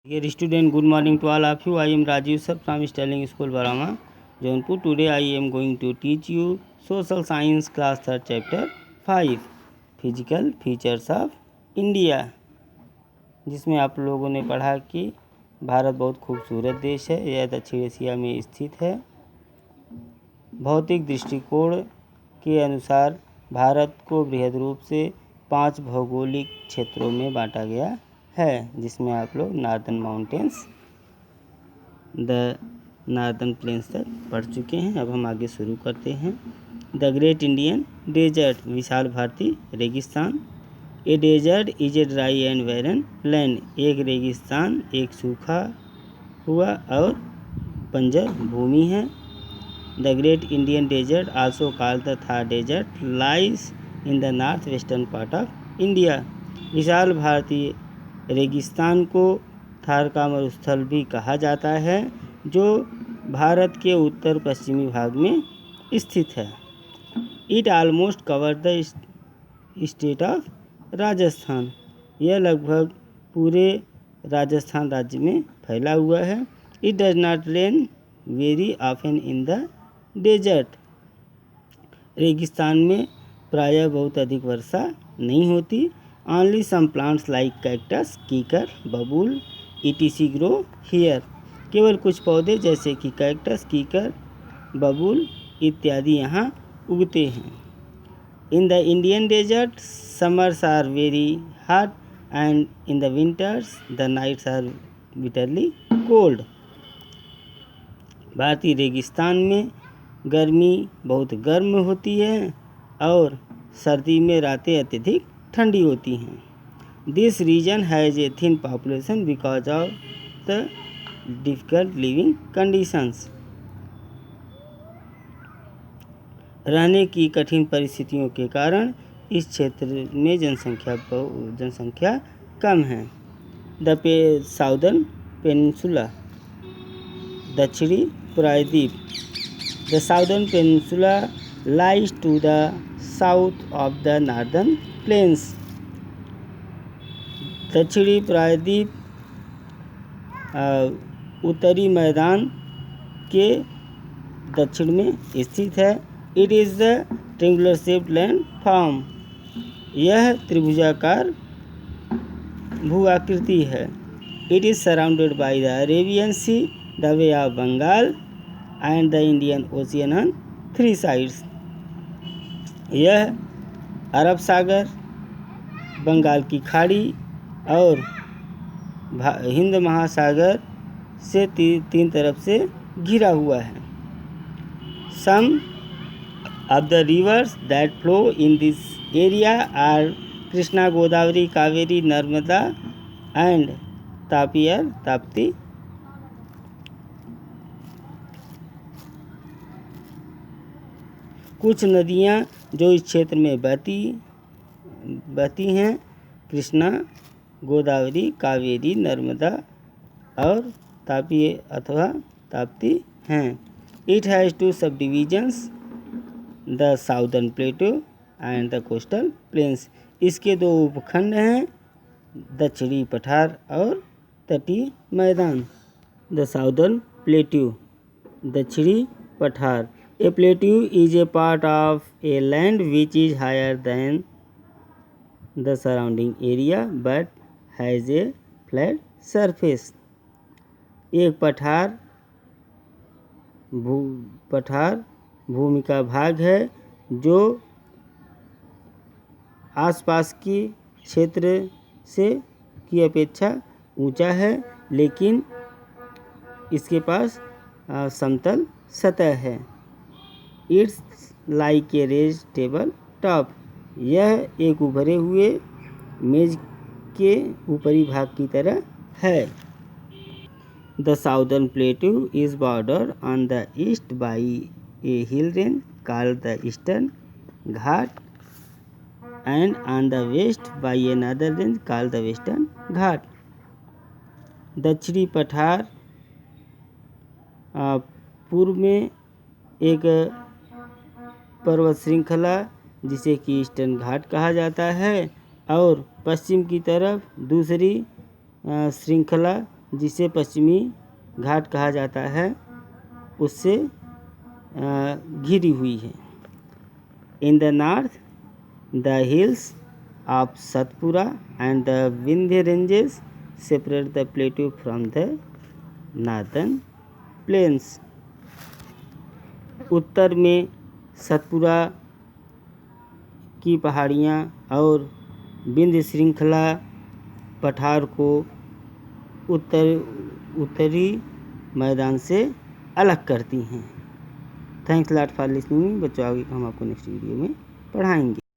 Dear student, good morning to all of you. I am Rajiv sir from Sterling School, Barama, Jaunpur. Today I am going to teach you Social Science class 3rd chapter 5 Physical Features of India, जिसमें आप लोगों ने पढ़ा कि भारत बहुत खूबसूरत देश है। यह दक्षिण एशिया में स्थित है। भौतिक दृष्टिकोण के अनुसार भारत को बृहद रूप से 5 भौगोलिक क्षेत्रों में बांटा गया है, जिसमें आप लोग northern mountains, the northern planes तक पढ़ चुके हैं। अब हम आगे शुरू करते हैं। द ग्रेट इंडियन डेजर्ट, विशाल भारतीय रेगिस्तान। A desert is a dry and barren land, एक रेगिस्तान एक सूखा हुआ और बंजर भूमि है। The great Indian desert also called the Thar desert lies in the north western part of India, विशाल भारतीय रेगिस्तान को थार का मरुस्थल भी कहा जाता है, जो भारत के उत्तर पश्चिमी भाग में स्थित है। It almost cover the state of Rajasthan, यह लगभग पूरे राजस्थान राज्य में फैला हुआ है। It does not rain very often in the desert, रेगिस्तान में प्रायः बहुत अधिक वर्षा नहीं होती। Only some plants like cactus, कीकर, बबूल etc. grow here, केवल कुछ पौधे जैसे कि कैक्टस, कीकर, बबूल इत्यादि यहाँ उगते हैं। In the Indian desert, summers are very hot and in the winters the nights are bitterly cold. भारतीय रेगिस्तान में गर्मी बहुत गर्म होती है और सर्दी में रातें अत्यधिक ठंडी होती हैं। This region has a thin population because of the difficult living conditions, रहने की कठिन परिस्थितियों के कारण इस क्षेत्र में जनसंख्या कम है। द साउदर्न पेनिनसुला, दक्षिणी प्रायद्वीप। The southern peninsula lies to the south of the northern plains, दक्षिणी प्रायद्वीप उत्तरी मैदान के दक्षिण में स्थित है। It is the triangular shaped land form, यह त्रिभुजाकार भू आकृति है। It is surrounded by the Arabian sea, the bay of Bengal and the Indian ocean on 3 sides, यह अरब सागर, बंगाल की खाड़ी और हिंद महासागर से 3 तरफ से घिरा हुआ है। Some of the rivers that flow in this area are Krishna, Godavari, Kaveri, Narmada and Tapi और ताप्ती। कुछ नदियाँ जो इस क्षेत्र में बहती हैं कृष्णा, गोदावरी, कावेरी, नर्मदा और तापी अथवा ताप्ती हैं। इट हैज़ 2 सब divisions, the southern प्लेटू and the coastal planes, इसके 2 उपखंड हैं, दक्षिणी पठार और तटीय मैदान। द साउदर्न प्लेटू, दक्षिणी पठार। A plateau is a part of a land which is higher than the surrounding area but has a flat surface. एक पठार भूमि का भाग है जो आसपास के क्षेत्र की अपेक्षा ऊंचा है, लेकिन इसके पास समतल सतह है। It's like a raised table top, यह एक उभरे हुए मेज के ऊपरी भाग की तरह है। The southern plateau is border on the east by a hill range called the eastern Ghat and on the west by another range called the western Ghat. दक्षिणी पठार पूर्व में एक पर्वत श्रृंखला जिसे कि ईस्टर्न घाट कहा जाता है और पश्चिम की तरफ दूसरी श्रृंखला जिसे पश्चिमी घाट कहा जाता है, उससे घिरी हुई है। In the north the hills of Satpura and the Vindhya ranges separate the plateau from the northern plains. उत्तर में सतपुरा की पहाड़ियाँ और विंध्य श्रृंखला पठार को उत्तरी मैदान से अलग करती हैं। थैंक्स लॉट फॉर लिसनिंग बच्चों, आगे हम आपको नेक्स्ट वीडियो में पढ़ाएंगे।